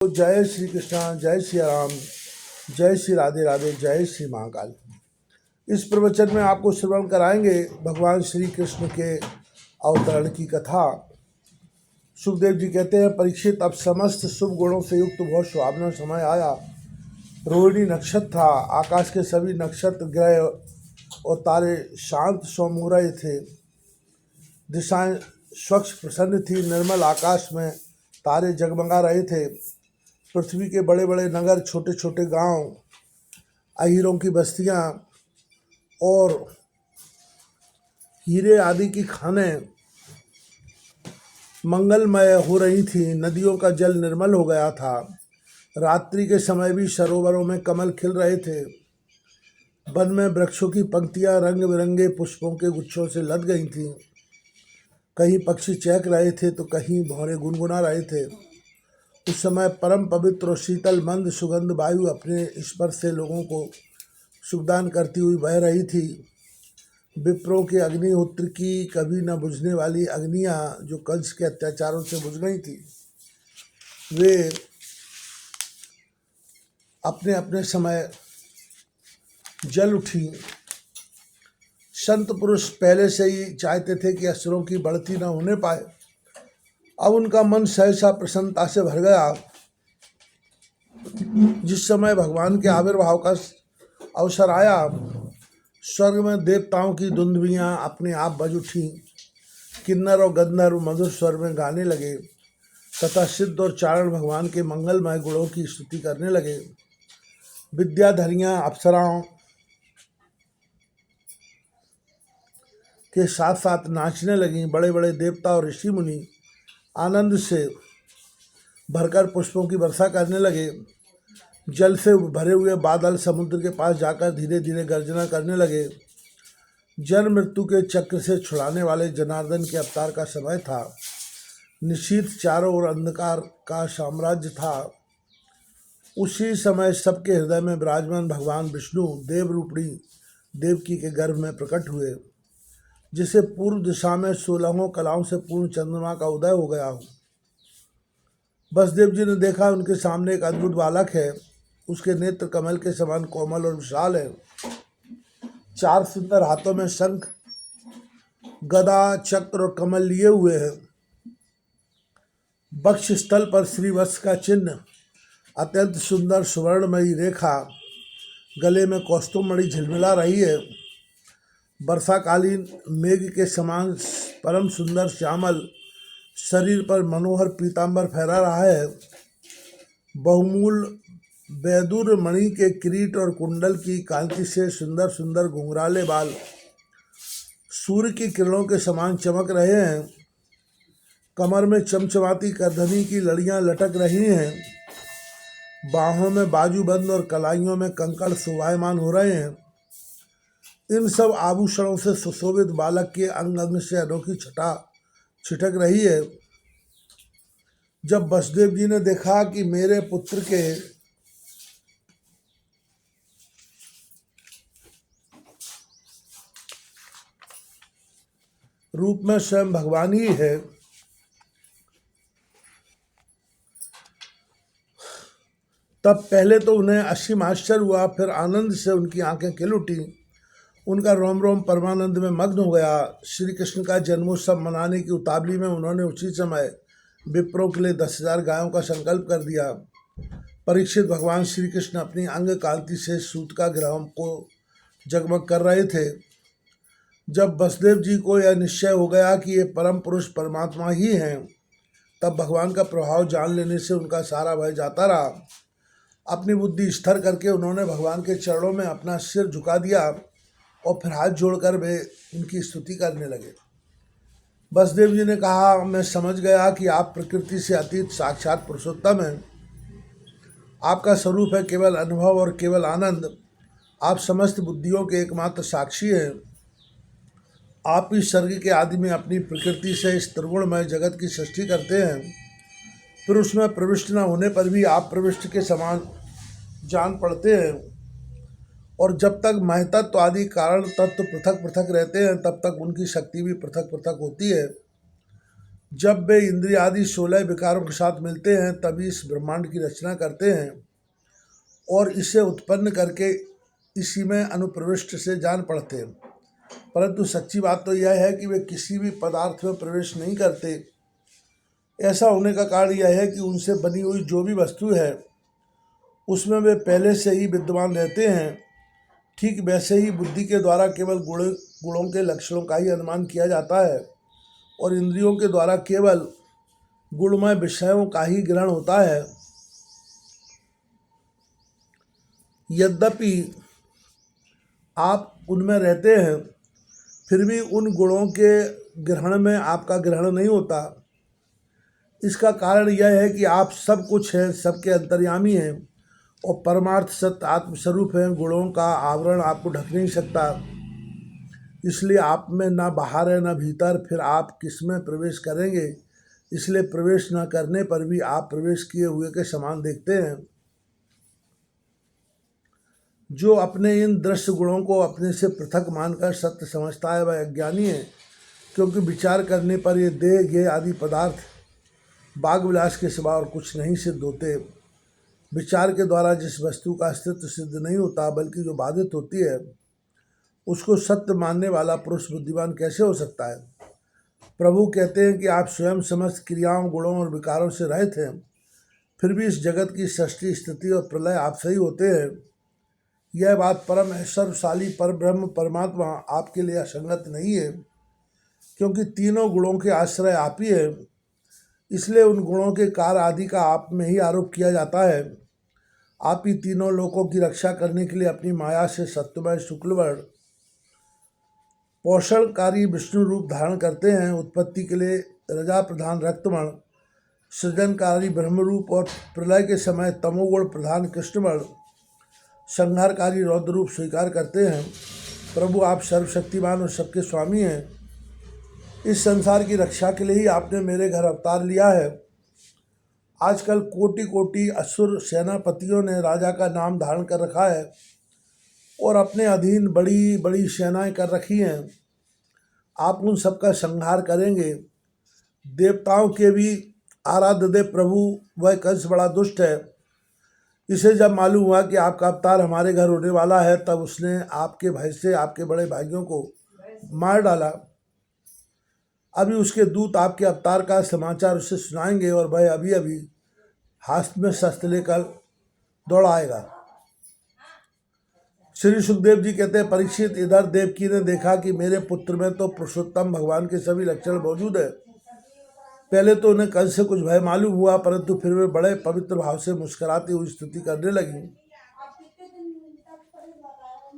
तो जय श्री कृष्णा, जय श्री राम, जय श्री राधे राधे, जय श्री महाकाल। इस प्रवचन में आपको श्रवण कराएंगे भगवान श्री कृष्ण के अवतरण की कथा। सुखदेव जी कहते हैं, परीक्षित, अब समस्त शुभ गुणों से युक्त बहुत सुहावना समय आया। रोहिणी नक्षत्र था, आकाश के सभी नक्षत्र, ग्रह और तारे शांत सौम्य हो रहे थे। दिशाएं स्वच्छ प्रसन्न थी, निर्मल आकाश में तारे जगमगा रहे थे। पृथ्वी के बड़े बड़े नगर, छोटे छोटे गांव, अहीरों की बस्तियां और हीरे आदि की खानें मंगलमय हो रही थी। नदियों का जल निर्मल हो गया था। रात्रि के समय भी सरोवरों में कमल खिल रहे थे। वन में वृक्षों की पंक्तियां रंग बिरंगे पुष्पों के गुच्छों से लद गई थीं। कहीं पक्षी चहक रहे थे तो कहीं भौरे गुनगुना रहे थे। उस समय परम पवित्र और शीतल मंद सुगंध वायु अपने स्पर्श से लोगों को सुखदान करती हुई बह रही थी। विप्रों के अग्निहोत्र की कभी न बुझने वाली अग्नियां जो कंस के अत्याचारों से बुझ गई थी, वे अपने अपने समय जल उठी। संत पुरुष पहले से ही चाहते थे कि असुरों की बढ़ती न होने पाए। अब उनका मन सहसा प्रसन्नता से भर गया। जिस समय भगवान के आविर्भाव का अवसर आया, स्वर्ग में देवताओं की दुंदुभियां अपने आप बज उठी। किन्नर और गंधर्व मधुर स्वर में गाने लगे तथा सिद्ध और चारण भगवान के मंगलमय गुणों की स्तुति करने लगे। विद्याधरियां अप्सराओं के साथ साथ नाचने लगीं। बड़े बड़े देवता और ऋषि मुनि आनंद से भरकर पुष्पों की वर्षा करने लगे। जल से भरे हुए बादल समुद्र के पास जाकर धीरे धीरे गर्जना करने लगे। जन्म मृत्यु के चक्र से छुड़ाने वाले जनार्दन के अवतार का समय था। निशीथ चारों ओर अंधकार का साम्राज्य था। उसी समय सबके हृदय में विराजमान भगवान विष्णु देव रूपणी देवकी के गर्भ में प्रकट हुए। जिसे पूर्व दिशा में 16 कलाओं से पूर्ण चंद्रमा का उदय हो गया हो। वसुदेव जी ने देखा, उनके सामने एक अद्भुत बालक है। उसके नेत्र कमल के समान कोमल और विशाल है। 4 सुंदर हाथों में शंख, गदा, चक्र और कमल लिए हुए हैं। वक्ष स्थल पर श्रीवत्स का चिन्ह, अत्यंत सुंदर सुवर्णमयी रेखा, गले में कौस्तुभमणि झिलमिला रही है। वर्षाकालीन मेघ के समान परम सुंदर श्यामल शरीर पर मनोहर पीतांबर फहरा रहा है। बहुमूल वैदुर मणि के किरीट और कुंडल की कांति से सुंदर सुंदर घुंघराले बाल सूर्य की किरणों के समान चमक रहे हैं। कमर में चमचमाती करधनी की लड़ियां लटक रही हैं। बाहों में बाजूबंद और कलाइयों में कंकड़ शोभायमान हो रहे हैं। इन सब आभूषणों से सुशोभित बालक के अंग अंग से अनोखी छटा छिटक रही है। जब वसुदेव जी ने देखा कि मेरे पुत्र के रूप में स्वयं भगवान ही है, तब पहले तो उन्हें असीम आश्चर्य हुआ, फिर आनंद से उनकी आंखें खिल उठी। उनका रोम रोम परमानंद में मग्न हो गया। श्री कृष्ण का जन्मोत्सव मनाने की उतावली में उन्होंने उसी समय विप्रों के लिए 10,000 गायों का संकल्प कर दिया। परीक्षित, भगवान श्री कृष्ण अपनी अंग कांति से सूत का ग्रह को जगमग कर रहे थे। जब वसुदेव जी को यह निश्चय हो गया कि ये परम पुरुष परमात्मा ही हैं, तब भगवान का प्रभाव जान लेने से उनका सारा भय जाता रहा। अपनी बुद्धि स्थिर करके उन्होंने भगवान के चरणों में अपना सिर झुका दिया और फिर हाथ जोड़कर वे उनकी स्तुति करने लगे। वसुदेव जी ने कहा, मैं समझ गया कि आप प्रकृति से अतीत साक्षात पुरुषोत्तम हैं। आपका स्वरूप है केवल अनुभव और केवल आनंद। आप समस्त बुद्धियों के एकमात्र साक्षी हैं। आप इस सर्ग के आदि में अपनी प्रकृति से इस त्रिगुणमय जगत की सृष्टि करते हैं। फिर उसमें प्रविष्ट न होने पर भी आप प्रविष्ट के समान जान पड़ते हैं। और जब तक महतत्व आदि कारण तत्व पृथक पृथक रहते हैं, तब तक उनकी शक्ति भी पृथक पृथक होती है। जब वे इंद्रिय आदि 16 विकारों के साथ मिलते हैं तभी इस ब्रह्मांड की रचना करते हैं और इसे उत्पन्न करके इसी में अनुप्रविष्ट से जान पड़ते हैं। परंतु सच्ची बात तो यह है कि वे किसी भी पदार्थ में प्रवेश नहीं करते। ऐसा होने का कारण यह है कि उनसे बनी हुई जो भी वस्तु है उसमें वे पहले से ही विद्यमान रहते हैं। ठीक वैसे ही बुद्धि के द्वारा केवल गुणों के लक्षणों का ही अनुमान किया जाता है और इंद्रियों के द्वारा केवल गुणमय विषयों का ही ग्रहण होता है। यद्यपि आप उनमें रहते हैं फिर भी उन गुणों के ग्रहण में आपका ग्रहण नहीं होता। इसका कारण यह है कि आप सब कुछ हैं, सबके अंतर्यामी हैं और परमार्थ सत्य आत्मस्वरूप हैं। गुणों का आवरण आपको ढक नहीं सकता, इसलिए आप में ना बाहर है ना भीतर, फिर आप किस में प्रवेश करेंगे। इसलिए प्रवेश न करने पर भी आप प्रवेश किए हुए के समान देखते हैं। जो अपने इन दृश्य गुणों को अपने से पृथक मानकर सत्य समझता है वह अज्ञानी है, क्योंकि विचार करने पर ये देह गेह आदि पदार्थ बाग विलास के सिवा और कुछ नहीं सिद्ध होते। विचार के द्वारा जिस वस्तु का अस्तित्व सिद्ध नहीं होता बल्कि जो बाधित होती है उसको सत्य मानने वाला पुरुष बुद्धिमान कैसे हो सकता है। प्रभु कहते हैं कि आप स्वयं समस्त क्रियाओं गुणों और विकारों से रहित हैं, फिर भी इस जगत की सृष्टि स्थिति और प्रलय आपसे ही होते हैं। यह बात परम ऐश्वर्यशाली पर ब्रह्म परमात्मा आपके लिए असंगत नहीं है, क्योंकि तीनों गुणों के आश्रय आप ही है। इसलिए उन गुणों के कार्य आदि का आप में ही आरोप किया जाता है। आप ही तीनों लोकों की रक्षा करने के लिए अपनी माया से सत्यमय शुक्लवर्ण पोषणकारी विष्णु रूप धारण करते हैं। उत्पत्ति के लिए रजा प्रधान रक्तवर्ण, सृजनकारी ब्रह्मरूप और प्रलय के समय तमोगुण प्रधान कृष्णवर्ण संहारकारी रौद्र रूप स्वीकार करते हैं। प्रभु आप सर्वशक्तिमान और सबके स्वामी हैं। इस संसार की रक्षा के लिए ही आपने मेरे घर अवतार लिया है। आजकल कोटि कोटि असुर सेनापतियों ने राजा का नाम धारण कर रखा है और अपने अधीन बड़ी बड़ी सेनाएं कर रखी हैं। आप उन सबका संहार करेंगे। देवताओं के भी आराध्य देव प्रभु वह कंस बड़ा दुष्ट है। इसे जब मालूम हुआ कि आपका अवतार हमारे घर होने वाला है तब उसने आपके भय से आपके बड़े भाइयों को मार डाला। अभी उसके दूत आपके अवतार का समाचार उसे सुनाएंगे और वह अभी अभी हाथ में शस्त्र लेकर दौड़ आएगा। श्री सुखदेव जी कहते हैं, परीक्षित, इधर देवकी ने देखा कि मेरे पुत्र में तो पुरुषोत्तम भगवान के सभी लक्षण मौजूद है। पहले तो उन्हें कंस से कुछ भय मालूम हुआ, परंतु फिर वे बड़े पवित्र भाव से मुस्कुराती हुई स्तुति करने लगी।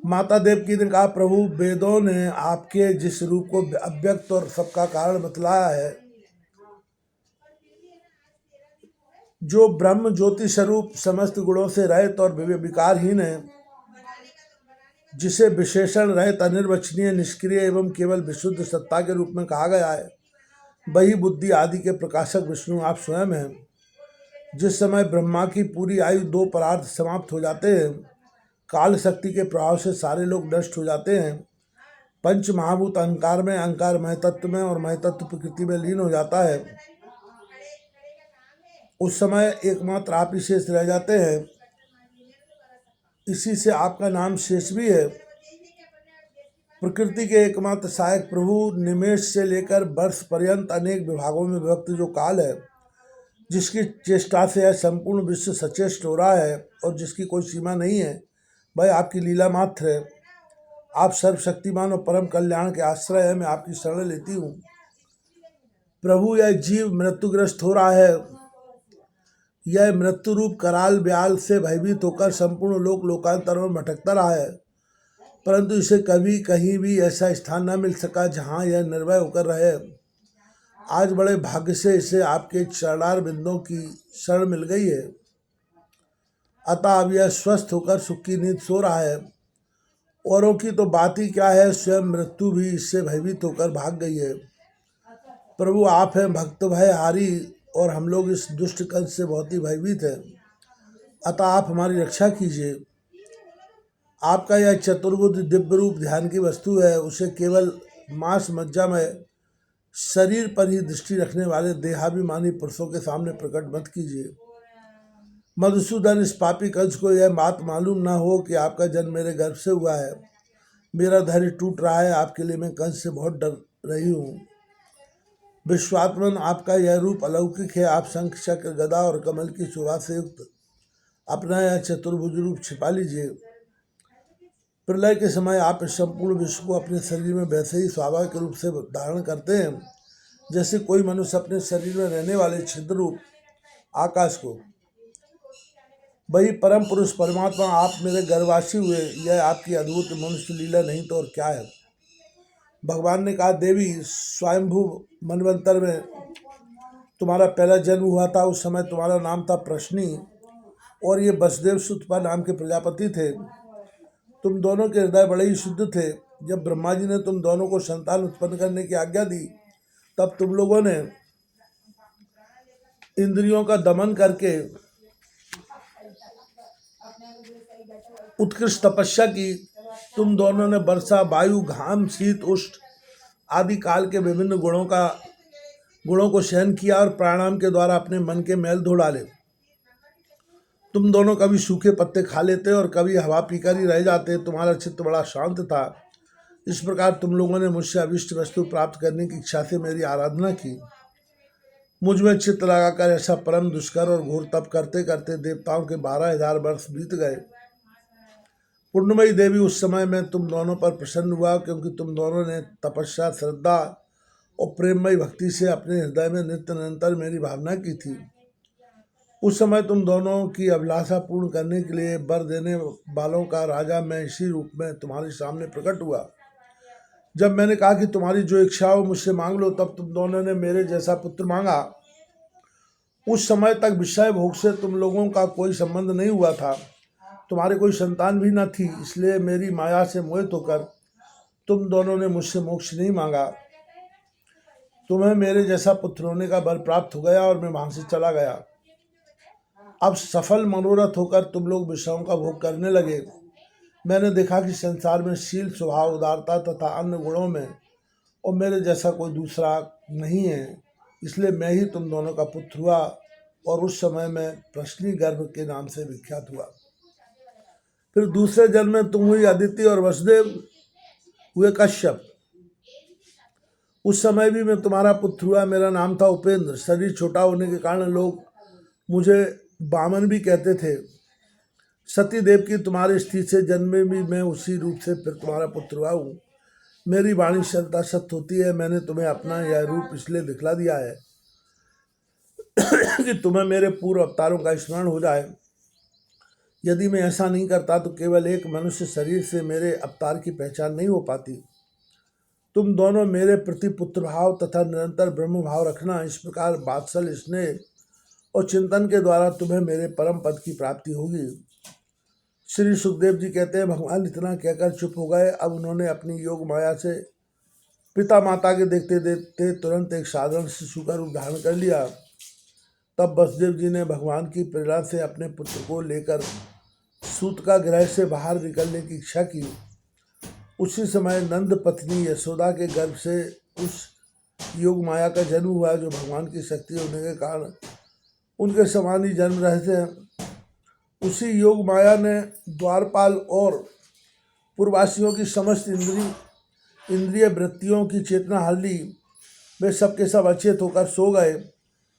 माता देवकी ने कहा, प्रभु वेदों ने आपके जिस रूप को अव्यक्त और सबका कारण बतलाया है, जो ब्रह्म ज्योति स्वरूप समस्त गुणों से रहित और विकारहीन है, जिसे विशेषण रहित अनिर्वचनीय निष्क्रिय एवं केवल विशुद्ध सत्ता के रूप में कहा गया है, वही बुद्धि आदि के प्रकाशक विष्णु आप स्वयं हैं। जिस समय ब्रह्मा की पूरी आयु 2 परार्थ समाप्त हो जाते हैं, काल शक्ति के प्रभाव से सारे लोग नष्ट हो जाते हैं, पंच महाभूत अहंकार में, अहंकार महतत्व में और महतत्व प्रकृति में लीन हो जाता है, उस समय एकमात्र आप ही शेष रह जाते हैं। इसी से आपका नाम शेष भी है। प्रकृति के एकमात्र सहायक प्रभु निमेष से लेकर वर्ष पर्यंत अनेक विभागों में विभक्त जो काल है, जिसकी चेष्टा से यह संपूर्ण विश्व सचेष्ट हो रहा है और जिसकी कोई सीमा नहीं है, वह आपकी लीला मात्र है। आप सर्वशक्तिमान और परम कल्याण के आश्रय है। मैं आपकी शरण लेती हूँ। प्रभु, यह जीव मृत्युग्रस्त हो रहा है। यह मृत्यु रूप कराल ब्याल से भयभीत होकर संपूर्ण लोकांतर में भटकता रहा है, परंतु इसे कभी कहीं भी ऐसा स्थान न मिल सका जहाँ यह निर्भय होकर रहे। आज बड़े भाग्य से इसे आपके चरणार बिंदों की शरण मिल गई है, अतः अब यह स्वस्थ होकर सुख की नींद सो रहा है। औरों की तो बात ही क्या है, स्वयं मृत्यु भी इससे भयभीत होकर भाग गई है। प्रभु आप हैं भक्त भय हारी और हम लोग इस दुष्ट कंस से बहुत ही भयभीत हैं, अतः आप हमारी रक्षा कीजिए। आपका यह चतुर्भुज दिव्य रूप ध्यान की वस्तु है। उसे केवल मांस मज्जा में शरीर पर ही दृष्टि रखने वाले देहाभिमानी पुरुषों के सामने प्रकट मत कीजिए। मधुसूदन, इस पापी कंस को यह बात मालूम ना हो कि आपका जन्म मेरे गर्भ से हुआ है। मेरा धैर्य टूट रहा है, आपके लिए मैं कंस से बहुत डर रही हूँ। विश्वात्मन, आपका यह रूप अलौकिक है। आप शंख, चक्र, गदा और कमल की शोभा से युक्त अपना यह चतुर्भुज रूप छिपा लीजिए। प्रलय के समय आप इस संपूर्ण विश्व को अपने शरीर में वैसे ही स्वाभाविक रूप से धारण करते हैं जैसे कोई मनुष्य अपने शरीर में रहने वाले छिद्र रूप आकाश को। वही परम पुरुष परमात्मा आप मेरे गर्भवासी हुए, यह आपकी अद्भुत मनुष्य लीला नहीं तो और क्या है। भगवान ने कहा, देवी, स्वयंभू मनवंतर में तुम्हारा पहला जन्म हुआ था। उस समय तुम्हारा नाम था प्रश्नी और ये वसुदेव सुतपा नाम के प्रजापति थे। तुम दोनों के हृदय बड़े ही शुद्ध थे। जब ब्रह्मा जी ने तुम दोनों को संतान उत्पन्न करने की आज्ञा दी तब तुम लोगों ने इंद्रियों का दमन करके उत्कृष्ट तपस्या की। तुम दोनों ने वर्षा, वायु, घाम, शीत, उष्ण आदि काल के विभिन्न गुणों को सहन किया और प्राणायाम के द्वारा अपने मन के मैल धो डाले। तुम दोनों कभी सूखे पत्ते खा लेते और कभी हवा पीकर ही रह जाते। तुम्हारा चित्त बड़ा शांत था। इस प्रकार तुम लोगों ने मुझसे अभिष्ट वस्तु प्राप्त करने की इच्छा से मेरी आराधना की। मुझ में चित्त लगाकर ऐसा परम दुष्कर और घोर तप करते करते देवताओं के 12,000 वर्ष बीत गए। पूर्णमयी देवी, उस समय मैं तुम दोनों पर प्रसन्न हुआ क्योंकि तुम दोनों ने तपस्या, श्रद्धा और प्रेममयी भक्ति से अपने हृदय में नित्य निरंतर मेरी भावना की थी। उस समय तुम दोनों की अभिलाषा पूर्ण करने के लिए वर देने वालों का राजा मैं इसी रूप में तुम्हारे सामने प्रकट हुआ। जब मैंने कहा कि तुम्हारी जो इच्छा हो मुझसे मांग लो, तब तुम दोनों ने मेरे जैसा पुत्र मांगा। उस समय तक विषय भोग से तुम लोगों का कोई संबंध नहीं हुआ था। तुम्हारे कोई संतान भी न थी, इसलिए मेरी माया से मोहित होकर तुम दोनों ने मुझसे मोक्ष नहीं मांगा। तुम्हें मेरे जैसा पुत्र होने का वर प्राप्त हो गया और मैं वहां से चला गया। अब सफल मनोरथ होकर तुम लोग विषयों का भोग करने लगे। मैंने देखा कि संसार में शील, स्वभाव, उदारता तथा अन्य गुणों में और मेरे जैसा कोई दूसरा नहीं है, इसलिए मैं ही तुम दोनों का पुत्र हुआ और उस समय मैं प्रश्नी गर्भ के नाम से विख्यात हुआ। फिर दूसरे जन्म में तुम हुई अदिति और वसुदेव हुए कश्यप। उस समय भी मैं तुम्हारा पुत्र हुआ। मेरा नाम था उपेंद्र। शरीर छोटा होने के कारण लोग मुझे बामन भी कहते थे। सती देव की तुम्हारी स्थिति से जन्मे भी मैं उसी रूप से फिर तुम्हारा पुत्र हुआ हूँ। मेरी वाणी सदा सत्य होती है। मैंने तुम्हें अपना यह रूप इसलिए दिखला दिया है कि तुम्हें मेरे पूर्व अवतारों का स्मरण हो जाए। यदि मैं ऐसा नहीं करता तो केवल एक मनुष्य शरीर से मेरे अवतार की पहचान नहीं हो पाती। तुम दोनों मेरे प्रति पुत्र भाव तथा निरंतर ब्रह्म भाव रखना। इस प्रकार वात्सल्य, स्नेह और चिंतन के द्वारा तुम्हें मेरे परम पद की प्राप्ति होगी। श्री सुखदेव जी कहते हैं, भगवान इतना कहकर चुप हो गए। अब उन्होंने अपनी योग माया से पिता माता के देखते देखते तुरंत एक साधारण शिशु का रूप धारण कर लिया। तब वसुदेव जी ने भगवान की प्रेरणा से अपने पुत्र को लेकर सूतका गृह से बाहर निकलने की इच्छा की। उसी समय नंद पत्नी यशोदा के गर्भ से उस योग माया का जन्म हुआ जो भगवान की शक्ति होने के कारण उनके समान ही जन्म रहते हैं। उसी योग माया ने द्वारपाल और पूर्ववासियों की समस्त इंद्रिय वृत्तियों की चेतना हर ली। वे सबके सब अचेत होकर सो गए।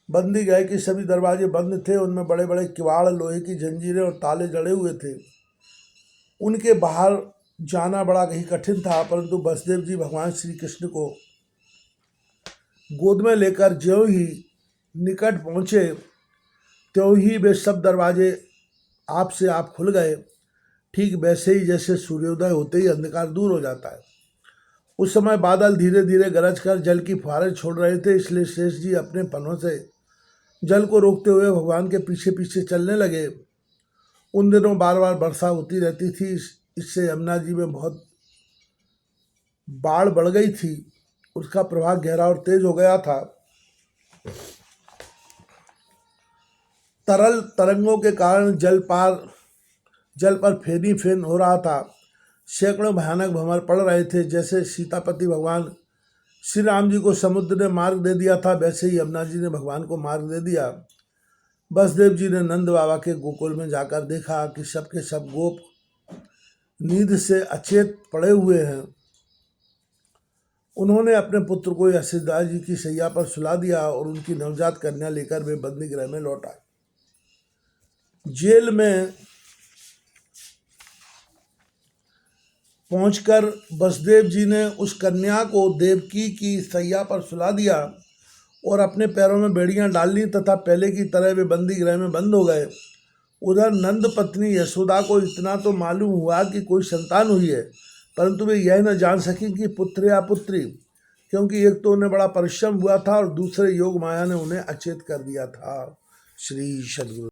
बंदी गए कि सभी दरवाजे बंद थे। उनमें बड़े बड़े किवाड़, लोहे की जंजीरें और ताले जड़े हुए थे। उनके बाहर जाना बड़ा ही कठिन था, परंतु वसुदेव जी भगवान श्री कृष्ण को गोद में लेकर ज्यों ही निकट पहुँचे त्यों ही वे सब दरवाजे आप से आप खुल गए। ठीक वैसे ही जैसे सूर्योदय होते ही अंधकार दूर हो जाता है। उस समय बादल धीरे धीरे गरज कर जल की फुहारें छोड़ रहे थे, इसलिए शेष जी अपने पनों से जल को रोकते हुए भगवान के पीछे पीछे चलने लगे। उन दिनों बार बार वर्षा होती रहती थी। इससे यमुना जी में बहुत बाढ़ बढ़ गई थी। उसका प्रभाव गहरा और तेज हो गया था। तरल तरंगों के कारण जल पर फेनी फेन हो रहा था। सैकड़ों भयानक भंवर पड़ रहे थे। जैसे सीतापति भगवान श्री राम जी को समुद्र ने मार्ग दे दिया था, वैसे ही यमुना जी ने भगवान को मार्ग दे दिया। वसुदेव जी ने नंद बाबा के गोकुल में जाकर देखा कि सब के सब गोप नींद से अचेत पड़े हुए हैं। उन्होंने अपने पुत्र को यशोदा जी की सैया पर सुला दिया और उनकी नवजात कन्या लेकर वे बंदी गृह में लौट आए। जेल में पहुंचकर वसुदेव जी ने उस कन्या को देवकी की सैया पर सुला दिया और अपने पैरों में बेड़ियां डाल ली तथा पहले की तरह वे बंदी गृह में बंद हो गए। उधर नंद पत्नी यशोदा को इतना तो मालूम हुआ कि कोई संतान हुई है, परंतु वे यह न जान सकी कि पुत्र या पुत्री, क्योंकि एक तो उन्हें बड़ा परिश्रम हुआ था और दूसरे योग माया ने उन्हें अचेत कर दिया था। श्री सद्गुरु।